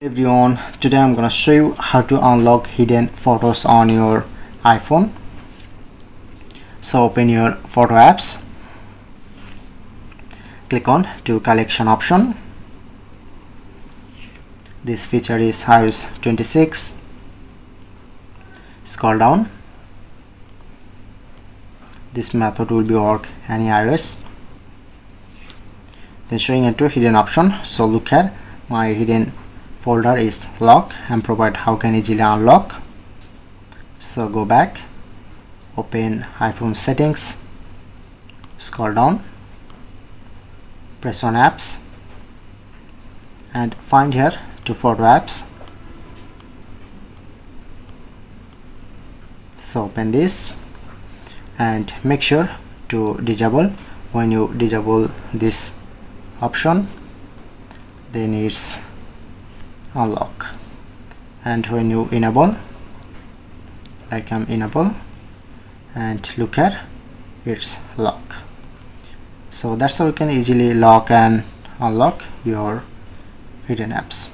Everyone, today I'm gonna show you how to unlock hidden photos on your iPhone. So open your photo apps, click on to collection option. This feature is iOS 26. Scroll down. This method will be work any iOS. Then showing into hidden option. So look here, my hidden folder is locked and provide how can easily unlock. So go back, open iPhone settings, scroll down, press on apps and find here to photo apps. So open this and make sure to disable. When you disable this option, then it's unlock, and when you enable, like I'm enable, and look here, it's lock. So that's how you can easily lock and unlock your hidden apps.